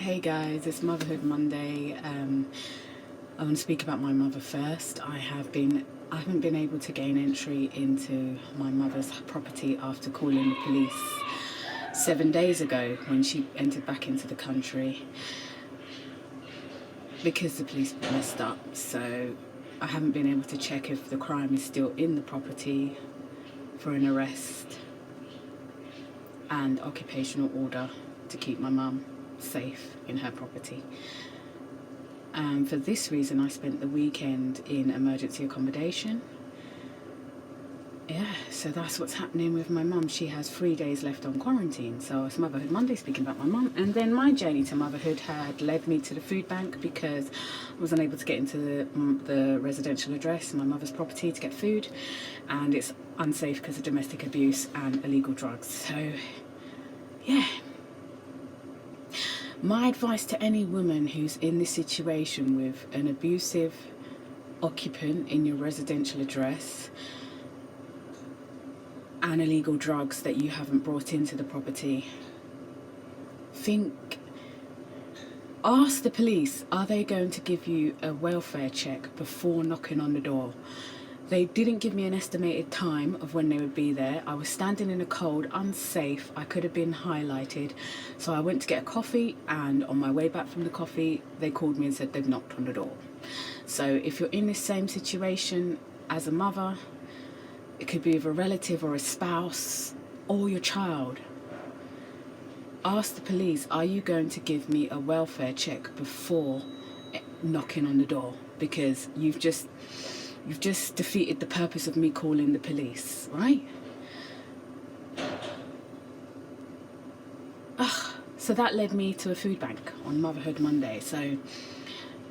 Hey guys, it's Motherhood Monday. I want to speak about my mother first. I haven't been able to gain entry into my mother's property after calling the police 7 days ago when she entered back into the country because the police messed up. So I haven't been able to check if the crime is still in the property for an arrest and occupational order to keep my mum safe in her property. For this reason, I spent the weekend in emergency accommodation. Yeah, so that's what's happening with my mum. She has 3 days left on quarantine. So it's Motherhood Monday, speaking about my mum. And then my journey to motherhood had led me to the food bank because I was unable to get into the residential address, my mother's property, to get food. And it's unsafe because of domestic abuse and illegal drugs. So, yeah. My advice to any woman who's in this situation with an abusive occupant in your residential address and illegal drugs that you haven't brought into the property, ask the police, are they going to give you a welfare check before knocking on the door? They didn't give me an estimated time of when they would be there. I was standing in a cold, unsafe. I could have been highlighted. So I went to get a coffee, and on my way back from the coffee, they called me and said they've knocked on the door. So if you're in this same situation as a mother, it could be with a relative or a spouse or your child, ask the police, are you going to give me a welfare check before knocking on the door? Because you've just defeated the purpose of me calling the police, right? So that led me to a food bank on Motherhood Monday. So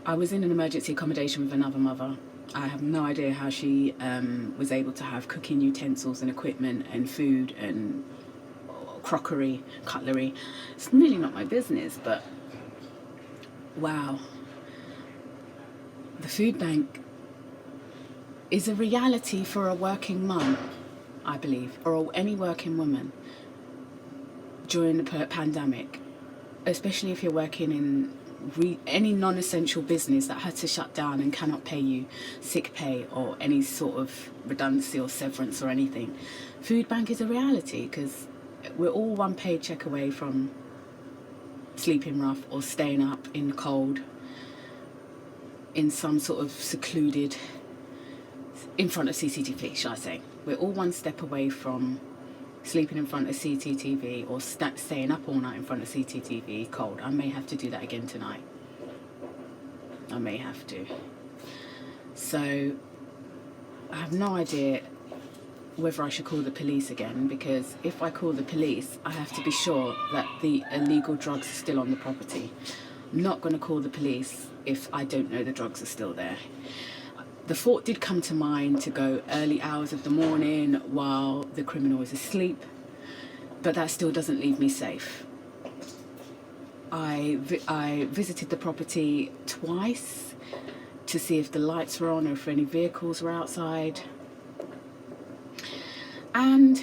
I was in an emergency accommodation with another mother. I have no idea how she was able to have cooking utensils and equipment and food and crockery, cutlery. It's really not my business, but wow. The food bank is a reality for a working mum, I believe, or any working woman during the pandemic, especially if you're working in any non-essential business that had to shut down and cannot pay you sick pay or any sort of redundancy or severance or anything. Food bank is a reality because we're all one paycheck away from sleeping rough or staying up in the cold in some sort of secluded, in front of CCTV, shall I say. We're all one step away from sleeping in front of CCTV or staying up all night in front of CCTV cold. I may have to do that again tonight. I may have to. So I have no idea whether I should call the police again, because if I call the police, I have to be sure that the illegal drugs are still on the property. I'm not going to call the police if I don't know the drugs are still there. The thought did come to mind to go early hours of the morning while the criminal is asleep, but that still doesn't leave me safe. I visited the property twice to see if the lights were on or if any vehicles were outside, and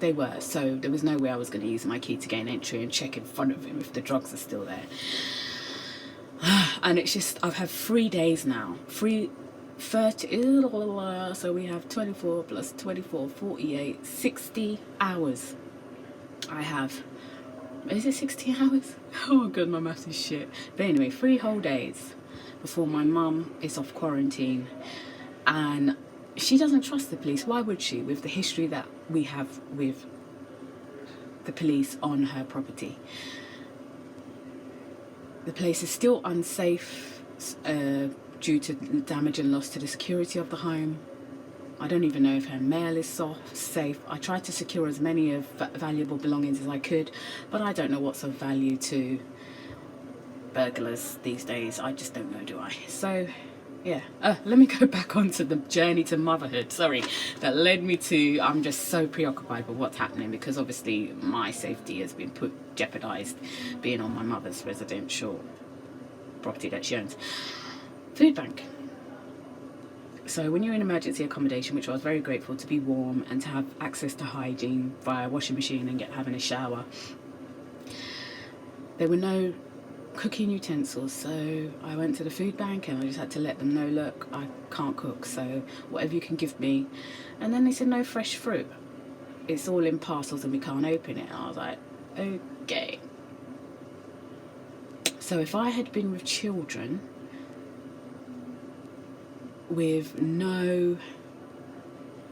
they were, so there was no way I was going to use my key to gain entry and check in front of him if the drugs are still there. And it's just, I've had 3 days now, 30, so we have 24 plus 24, 48, 60 hours. I have, is it 60 hours? Oh god, my maths is shit. But anyway, 3 whole days before my mum is off quarantine, and she doesn't trust the police. Why would she, with the history that we have with the police on her property? The place is still unsafe due to damage and loss to the security of the home. I don't even know if her mail is safe. I tried to secure as many of valuable belongings as I could, but I don't know what's of value to burglars these days. I just don't know, do I? So, yeah. Let me go back onto the journey to motherhood. Sorry, that led me to, I'm just so preoccupied with what's happening because obviously my safety has been jeopardized being on my mother's residential property that she owns. Food bank. So when you're in emergency accommodation, which I was very grateful to be warm and to have access to hygiene via washing machine and having a shower, there were no cooking utensils. So I went to the food bank and I just had to let them know, look, I can't cook, so whatever you can give me. And then they said no fresh fruit, it's all in parcels and we can't open it. And I was like, okay. So if I had been with children with no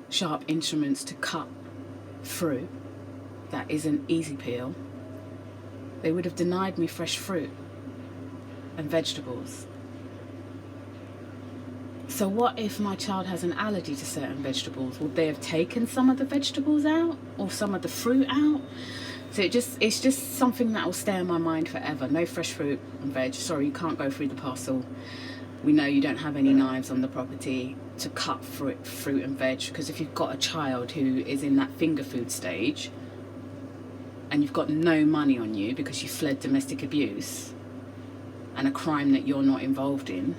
sharp instruments to cut fruit that isn't easy peel, they would have denied me fresh fruit and vegetables. So what if my child has an allergy to certain vegetables? Would they have taken some of the vegetables out or some of the fruit out? So it's just something that will stay in my mind forever. No fresh fruit and veg. Sorry, you can't go through the parcel. We know you don't have any knives on the property to cut fruit and veg, because if you've got a child who is in that finger food stage and you've got no money on you because you fled domestic abuse and a crime that you're not involved in,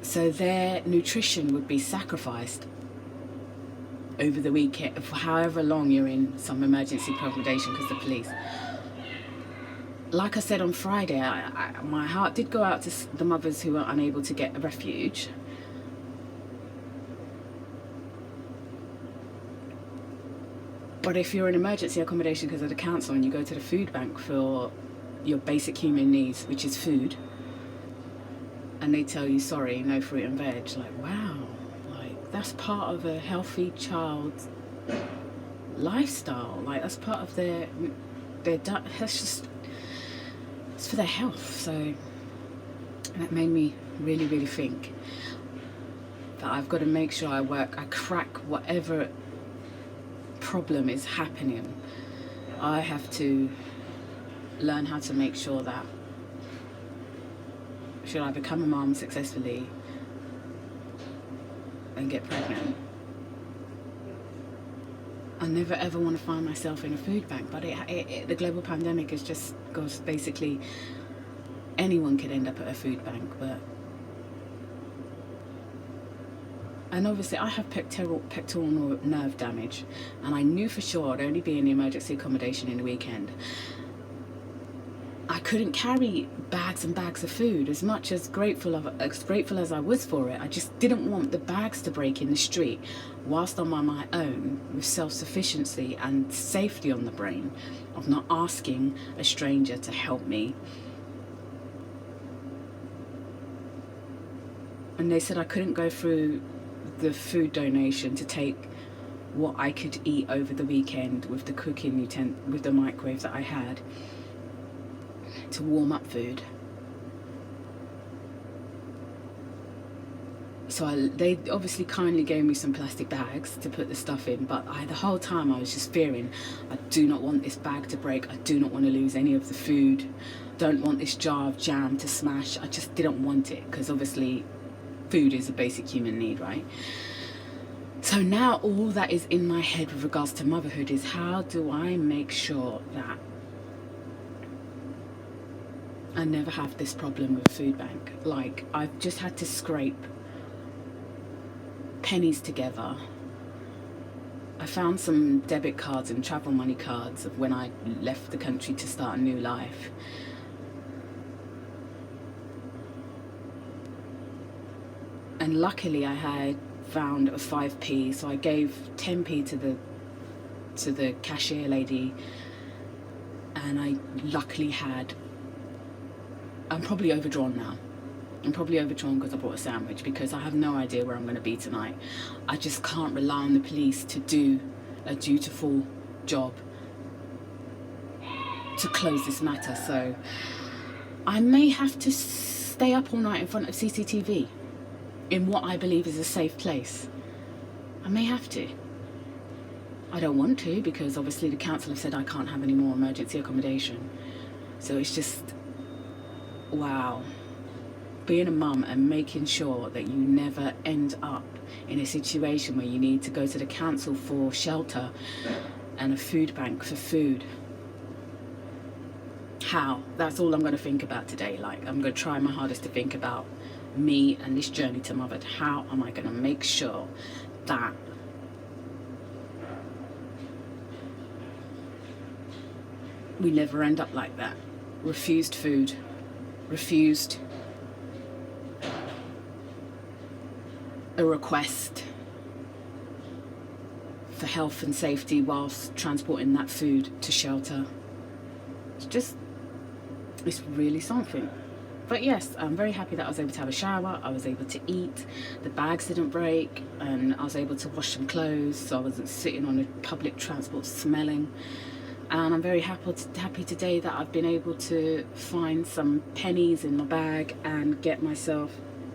so their nutrition would be sacrificed over the weekend, for however long you're in some emergency accommodation because of the police. Like I said on Friday, my heart did go out to the mothers who are unable to get a refuge. But if you're in emergency accommodation because of the council and you go to the food bank for your basic human needs, which is food, and they tell you, sorry, no fruit and veg, like, wow, like that's part of a healthy child's lifestyle. Like that's part of their that's just, it's for their health. So that made me really, really think that I've got to make sure I crack whatever problem is happening. I have to learn how to make sure that should I become a mom successfully and get pregnant, I never ever want to find myself in a food bank. But the global pandemic is just, goes, basically anyone could end up at a food bank. And obviously I have pectoral nerve damage, and I knew for sure I'd only be in the emergency accommodation in the weekend. I couldn't carry bags and bags of food. As much as grateful as I was for it, I just didn't want the bags to break in the street whilst I'm on my own, with self-sufficiency and safety on the brain of not asking a stranger to help me. And they said I couldn't go through the food donation to take what I could eat over the weekend with the cooking with the microwave that I had to warm up food. So they obviously kindly gave me some plastic bags to put the stuff in, but the whole time I was just fearing, I do not want this bag to break, I do not want to lose any of the food, don't want this jar of jam to smash. I just didn't want it, because obviously food is a basic human need, right? So now all that is in my head with regards to motherhood is, how do I make sure that I never have this problem with food bank? Like, I've just had to scrape pennies together. I found some debit cards and travel money cards of when I left the country to start a new life. And luckily I had found a 5p, so I gave 10p to the cashier lady, and I luckily had, I'm probably overdrawn now. I'm probably overdrawn because I bought a sandwich, because I have no idea where I'm going to be tonight. I just can't rely on the police to do a dutiful job to close this matter. So I may have to stay up all night in front of CCTV in what I believe is a safe place. I may have to. I don't want to, because obviously the council have said I can't have any more emergency accommodation. So it's just, wow. Being a mum and making sure that you never end up in a situation where you need to go to the council for shelter and a food bank for food. How? That's all I'm going to think about today. Like, I'm going to try my hardest to think about me and this journey to motherhood. How am I going to make sure that we never end up like that. Refused food, refused a request for health and safety whilst transporting that food to shelter. It's really something. But yes, I'm very happy that I was able to have a shower, I was able to eat, the bags didn't break, and I was able to wash some clothes, so I wasn't sitting on a public transport smelling. And I'm very happy today that I've been able to find some pennies in my bag and get myself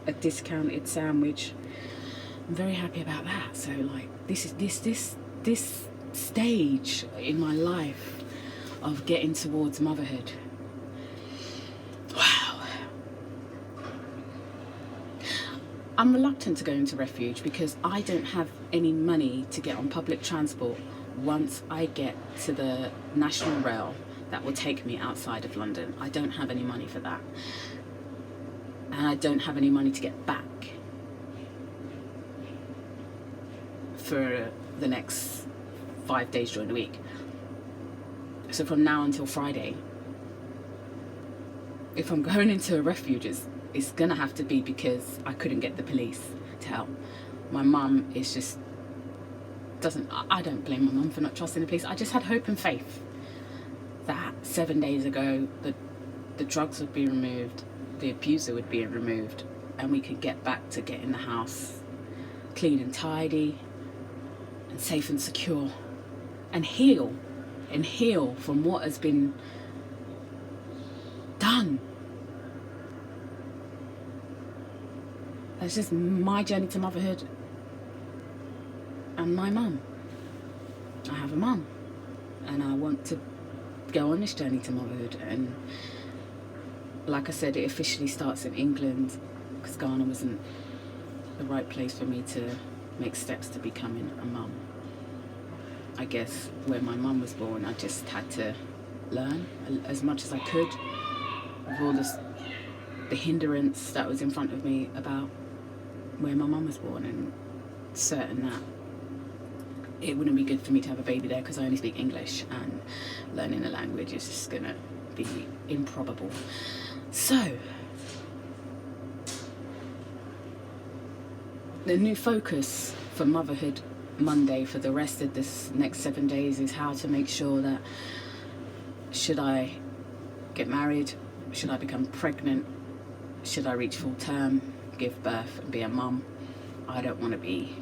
a discounted sandwich. I'm very happy about that. So like this stage in my life of getting towards motherhood. Wow. I'm reluctant to go into refuge because I don't have any money to get on public transport once I get to the National Rail that will take me outside of London. I don't have any money for that. And I don't have any money to get back for the next 5 days during the week. So from now until Friday, if I'm going into a refuge, it's gonna have to be because I couldn't get the police to help. My mum is just I don't blame my mum for not trusting the police. I just had hope and faith that 7 days ago the drugs would be removed, the abuser would be removed, and we could get back to getting the house clean and tidy and safe and secure, and heal from what has been done. That's just my journey to motherhood and my mum. I have a mum and I want to go on this journey to motherhood, and like I said, it officially starts in England because Ghana wasn't the right place for me to make steps to becoming a mum. I guess when my mum was born, I just had to learn as much as I could of all the hindrance that was in front of me about where my mum was born, and certain that it wouldn't be good for me to have a baby there because I only speak English, and learning a language is just gonna be improbable. So the new focus for Motherhood Monday for the rest of this next 7 days is how to make sure that, should I get married, should I become pregnant, should I reach full term, give birth and be a mum, I don't want to be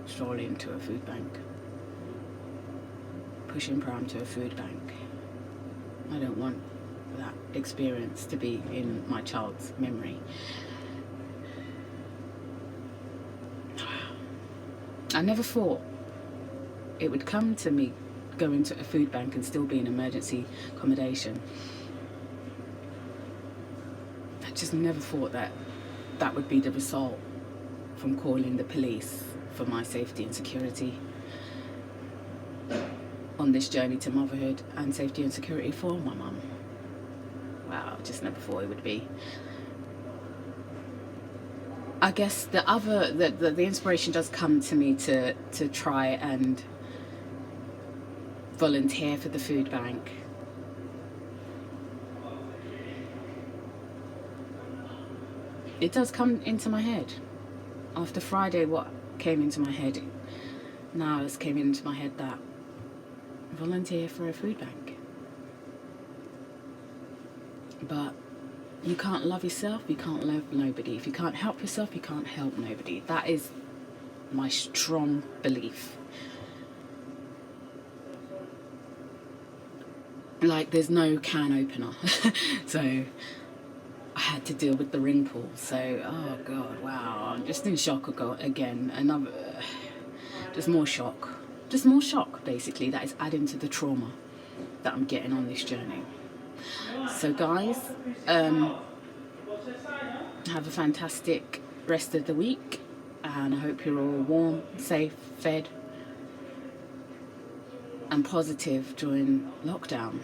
strolling to a food bank, pushing pram to a food bank. I don't want that experience to be in my child's memory. I never thought it would come to me going to a food bank and still be in emergency accommodation. I just never thought that that would be the result from calling the police for my safety and security on this journey to motherhood, and safety and security for my mum. Wow, I just never thought it would be. I guess the inspiration does come to me to try and volunteer for the food bank. It does come into my head. After Friday, what came into my head now has came into my head that volunteer for a food bank. But you can't love yourself, you can't love nobody. If you can't help yourself, you can't help nobody. That is my strong belief. Like, there's no can opener. So I had to deal with the ring pull. So, oh God, wow, I'm just in shock again. Just more shock, basically, that is adding to the trauma that I'm getting on this journey. So guys, have a fantastic rest of the week, and I hope you're all warm, safe, fed and positive during lockdown.